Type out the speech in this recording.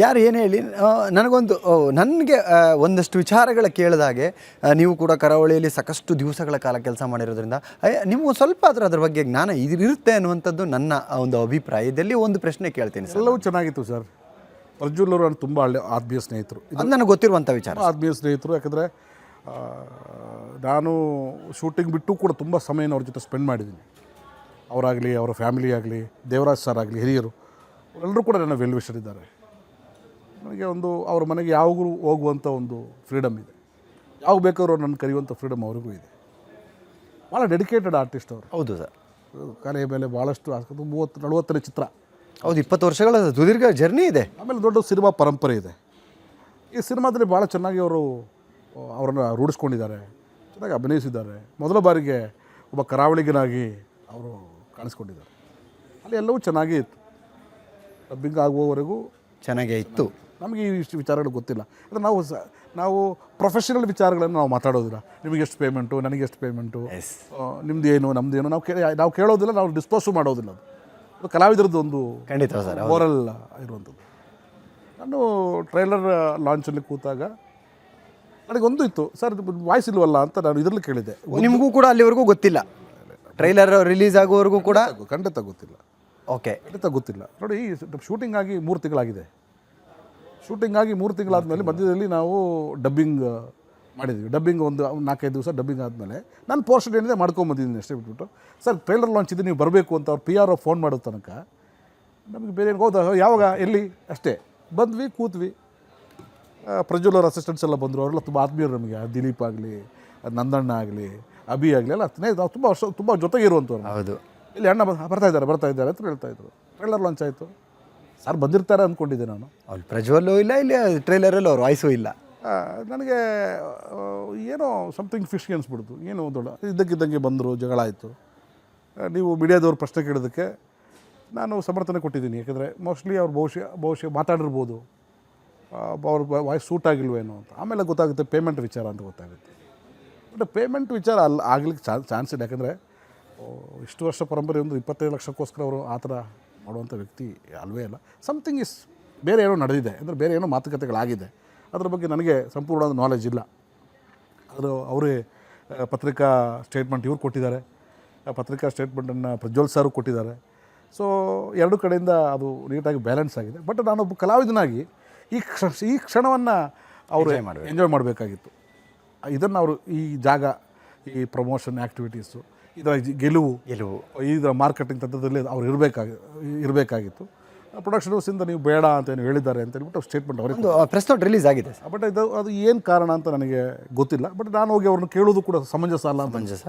ಯಾರು ಏನು ಹೇಳಿ ನನಗೊಂದು ನನಗೆ ಒಂದಷ್ಟು ವಿಚಾರಗಳ ಕೇಳಿದಾಗೆ ನೀವು ಕೂಡ ಕರಾವಳಿಯಲ್ಲಿ ಸಾಕಷ್ಟು ದಿವಸಗಳ ಕಾಲ ಕೆಲಸ ಮಾಡಿರೋದ್ರಿಂದ ನಿಮಗೂ ಸ್ವಲ್ಪ ಅದ್ರ ಬಗ್ಗೆ ಜ್ಞಾನ ಇರುತ್ತೆ ಅನ್ನುವಂಥದ್ದು ನನ್ನ ಒಂದು ಅಭಿಪ್ರಾಯ. ಇದರಲ್ಲಿ ಒಂದು ಪ್ರಶ್ನೆ ಕೇಳ್ತೀನಿ ಸರ್. ಎಲ್ಲವೂ ಚೆನ್ನಾಗಿತ್ತು ಸರ್. ಪ್ರಜ್ವಲ್ ಅವರು ತುಂಬ ಆತ್ಮೀಯ ಸ್ನೇಹಿತರು, ಅದು ನನಗೆ ಗೊತ್ತಿರುವಂಥ ವಿಚಾರ. ಆತ್ಮೀಯ ಸ್ನೇಹಿತರು. ಯಾಕಂದರೆ ನಾನು ಶೂಟಿಂಗ್ ಬಿಟ್ಟು ಕೂಡ ತುಂಬ ಸಮಯನ ಅವ್ರ ಜೊತೆ ಸ್ಪೆಂಡ್ ಮಾಡಿದ್ದೀನಿ. ಅವರಾಗಲಿ, ಅವರ ಫ್ಯಾಮಿಲಿ ಆಗಲಿ, ದೇವರಾಜ್ ಸರ್ ಆಗಲಿ, ಹಿರಿಯರು ಎಲ್ಲರೂ ಕೂಡ ನನ್ನ ವೆಲ್ ವಿಷರ್ ಇದ್ದಾರೆ. ನನಗೆ ಒಂದು ಅವ್ರ ಮನೆಗೆ ಯಾವಾಗಲೂ ಹೋಗುವಂಥ ಒಂದು ಫ್ರೀಡಮ್ ಇದೆ. ಯಾವಾಗ ಬೇಕಾದ್ರೂ ನನ್ನ ಕರೆಯುವಂಥ ಫ್ರೀಡಮ್ ಅವ್ರಿಗೂ ಇದೆ. ಭಾಳ ಡೆಡಿಕೇಟೆಡ್ ಆರ್ಟಿಸ್ಟ್ ಅವರು. ಹೌದು ಸರ್. ಕಲೆ ಮೇಲೆ ಭಾಳಷ್ಟು 30-40 ಚಿತ್ರ. ಹೌದು, 20 ವರ್ಷಗಳ ಸುದೀರ್ಘ ಜರ್ನಿ ಇದೆ. ಆಮೇಲೆ ದೊಡ್ಡ ಸಿನಿಮಾ ಪರಂಪರೆ ಇದೆ. ಈ ಸಿನಿಮಾದಲ್ಲಿ ಭಾಳ ಚೆನ್ನಾಗಿ ಅವರನ್ನು ರೂಢಿಸ್ಕೊಂಡಿದ್ದಾರೆ, ಚೆನ್ನಾಗಿ ಅಭಿನಯಿಸಿದ್ದಾರೆ. ಮೊದಲ ಬಾರಿಗೆ ಒಬ್ಬ ಕರಾವಳಿಗನಾಗಿ ಅವರು ಕಾಣಿಸ್ಕೊಂಡಿದ್ದಾರೆ. ಅಲ್ಲಿ ಎಲ್ಲವೂ ಚೆನ್ನಾಗೇ ಇತ್ತು. ಡಬ್ಬಿಂಗ್ ಆಗುವವರೆಗೂ ಚೆನ್ನಾಗೇ ಇತ್ತು. ನಮಗೆ ಇಷ್ಟು ವಿಚಾರಗಳು ಗೊತ್ತಿಲ್ಲ. ಅಂದರೆ ನಾವು ಪ್ರೊಫೆಷನಲ್ ವಿಚಾರಗಳನ್ನು ನಾವು ಮಾತಾಡೋದಿಲ್ಲ. ನಿಮಗೆ ಎಷ್ಟು ಪೇಮೆಂಟು, ನನಗೆ ಎಷ್ಟು ಪೇಮೆಂಟು, ನಿಮ್ಮದೇನು ನಮ್ಮದೇನು ನಾವು ಕೇಳೋದಿಲ್ಲ, ನಾವು ಡಿಸ್ಪೋಸು ಮಾಡೋದಿಲ್ಲ. ಅದು ಕಲಾವಿದರದ್ದು ಒಂದು ಖಂಡಿತ ಸರ್ ಓರಲ್ ಇರುವಂಥದ್ದು. ನಾನು ಟ್ರೈಲರ್ ಲಾಂಚಲ್ಲಿ ಕೂತಾಗ ನನಗೊಂದು ಇತ್ತು, ಸರ್ ವಾಯ್ಸ್ ಇಲ್ವಲ್ಲ ಅಂತ ನಾನು ಇದರಲ್ಲಿ ಕೇಳಿದ್ದೆ. ನಿಮಗೂ ಕೂಡ ಅಲ್ಲಿವರೆಗೂ ಗೊತ್ತಿಲ್ಲ, ಟ್ರೈಲರ್ ರಿಲೀಸ್ ಆಗುವವರೆಗೂ ಕೂಡ ಖಂಡಿತ ಗೊತ್ತಿಲ್ಲ. ಓಕೆ, ಖಂಡಿತ ಗೊತ್ತಿಲ್ಲ. ನೋಡಿ, ಶೂಟಿಂಗ್ ಆಗಿ 3 ತಿಂಗಳಾಗಿದೆ. ಶೂಟಿಂಗ್ ಆಗಿ 3 ತಿಂಗಳಾದಮೇಲೆ ಮಧ್ಯದಲ್ಲಿ ನಾವು ಡಬ್ಬಿಂಗ್ ಮಾಡಿದ್ವಿ. ಡಬ್ಬಿಂಗ್ ಒಂದು 4-5 ದಿವಸ ಡಬ್ಬಿಂಗ್ ಆದಮೇಲೆ ನಾನು ಪೋರ್ಷನ್ ಏನಿದೆ ಮಾಡ್ಕೊಂಬಂದಿದ್ದೀನಿ ಅಷ್ಟೇ. ಬಿಟ್ಬಿಟ್ಟು ಸರ್ ಟ್ರೈಲರ್ ಲಾಂಚ್ ಇದೆ, ನೀವು ಬರಬೇಕು ಅಂತ ಅವ್ರು PR ಫೋನ್ ಮಾಡೋ ತನಕ ನಮಗೆ ಬೇರೆ ಏನು ಹೋದ, ಯಾವಾಗ ಎಲ್ಲಿ ಅಷ್ಟೇ. ಬಂದ್ವಿ, ಕೂತ್ವಿ. ಪ್ರಜ್ವಲ್ ಅವ್ರ ಅಸಿಸ್ಟೆಂಟ್ಸ್ ಎಲ್ಲ ಬಂದರು. ಅವರೆಲ್ಲ ತುಂಬ ಆತ್ಮೀಯರು ನಮಗೆ. ದಿಲೀಪ್ ಆಗಲಿ, ನಂದಣ್ಣ ಆಗಲಿ, ಅಭಿ ಆಗಲಿ, ಎಲ್ಲ ನಾವು ತುಂಬ ಜೊತೆಗೆ ಇರುವಂಥವ್ರು. ಹೌದು. ಇಲ್ಲಿ ಅಣ್ಣ ಬರ್ತಾ ಇದ್ದಾರೆ ಅಂತ ಹೇಳ್ತಾಯಿದ್ರು. ಟ್ರೈಲರ್ ಲಾಂಚ್ ಆಯಿತು. ಸರ್ ಬಂದಿರ್ತಾರೆ ಅಂದ್ಕೊಂಡಿದ್ದೆ ನಾನು. ಅವ್ರು ಪ್ರಜ್ವಲ್ಲೂ ಇಲ್ಲ, ಇಲ್ಲಿ ಟ್ರೈಲರಲ್ಲಿ ಅವ್ರ ವಾಯ್ಸೂ ಇಲ್ಲ. ನನಗೆ ಏನೋ ಸಮಥಿಂಗ್ ಫಿಶ್ಗೆ ಅನಿಸ್ಬಿಡ್ತು. ಏನು ದೊಡ್ಡ ಇದ್ದಕ್ಕಿದ್ದಂಗೆ ಬಂದರು, ಜಗಳ ಆಯಿತು. ನೀವು ಮೀಡಿಯಾದವ್ರು ಪ್ರಶ್ನೆ ಕೇಳೋದಕ್ಕೆ ನಾನು ಸಮರ್ಥನೆ ಕೊಟ್ಟಿದ್ದೀನಿ. ಯಾಕೆಂದರೆ ಮೋಸ್ಟ್ಲಿ ಅವ್ರು ಬಹುಶಃ ಮಾತಾಡಿರ್ಬೋದು, ಅವ್ರ ವಾಯ್ಸ್ ಸೂಟ್ ಆಗಿಲ್ವೇನೋ ಅಂತ. ಆಮೇಲೆ ಗೊತ್ತಾಗುತ್ತೆ ಪೇಮೆಂಟ್ ವಿಚಾರ ಅಂತ ಗೊತ್ತಾಗುತ್ತೆ. ಬಟ್ ಪೇಮೆಂಟ್ ವಿಚಾರ ಆಗಲಿಕ್ಕೆ ಚಾನ್ಸ್ ಇದೆ. ಯಾಕಂದರೆ ಇಷ್ಟು ವರ್ಷ ಪರಂಪರೆ ಒಂದು 25 ಲಕ್ಷಕ್ಕೋಸ್ಕರ ಅವರು ಆ ಥರ ಮಾಡುವಂಥ ವ್ಯಕ್ತಿ ಅಲ್ವೇ ಅಲ್ಲ. ಸಮಥಿಂಗ್ ಬೇರೆ ಏನೋ ನಡೆದಿದೆ, ಅಂದರೆ ಬೇರೆ ಏನೋ ಮಾತುಕತೆಗಳಾಗಿದೆ. ಅದ್ರ ಬಗ್ಗೆ ನನಗೆ ಸಂಪೂರ್ಣವಾದ ನಾಲೆಜ್ ಇಲ್ಲ. ಅವರೇ ಪತ್ರಿಕಾ ಸ್ಟೇಟ್ಮೆಂಟ್ ಇವ್ರು ಕೊಟ್ಟಿದ್ದಾರೆ, ಪತ್ರಿಕಾ ಸ್ಟೇಟ್ಮೆಂಟನ್ನು ಪ್ರಜ್ವಲ್ ಸರ್ ಕೊಟ್ಟಿದ್ದಾರೆ. ಸೊ 2 ಕಡೆಯಿಂದ ಅದು ನೀಟಾಗಿ ಬ್ಯಾಲೆನ್ಸ್ ಆಗಿದೆ. ಬಟ್ ನಾನೊಬ್ಬ ಕಲಾವಿದನಾಗಿ ಈ ಕ್ಷಣವನ್ನು ಅವರು ಎಂಜಾಯ್ ಮಾಡಬೇಕಾಗಿತ್ತು. ಇದನ್ನು ಅವರು ಈ ಜಾಗ, ಈ ಪ್ರಮೋಷನ್ ಆ್ಯಕ್ಟಿವಿಟೀಸು, ಇದರ ಗೆಲುವು, ಇದರ ಮಾರ್ಕೆಟಿಂಗ್ ತಂತ್ರದಲ್ಲಿ ಅವ್ರು ಇರಬೇಕಾಗಿತ್ತು. ಪ್ರೊಡಕ್ಷನ್ ಹೌಸಿಂದ ನೀವು ಬೇಡ ಅಂತ ಏನು ಹೇಳಿದ್ದಾರೆ ಅಂತ ಹೇಳ್ಬಿಟ್ಟು ಸ್ಟೇಟ್ಮೆಂಟ್ ಅವರಿಗೆ ಪ್ರೆಸ್ ನೋಟ್ ರಿಲೀಸ್ ಆಗಿದೆ. ಬಟ್ ಅದು ಏನು ಕಾರಣ ಅಂತ ನನಗೆ ಗೊತ್ತಿಲ್ಲ. ಬಟ್ ನಾನು ಹೋಗಿ ಅವ್ರನ್ನ ಕೇಳೋದು ಕೂಡ ಸಮಂಜಸ ಅಲ್ಲ. ಸಮಂಜಸ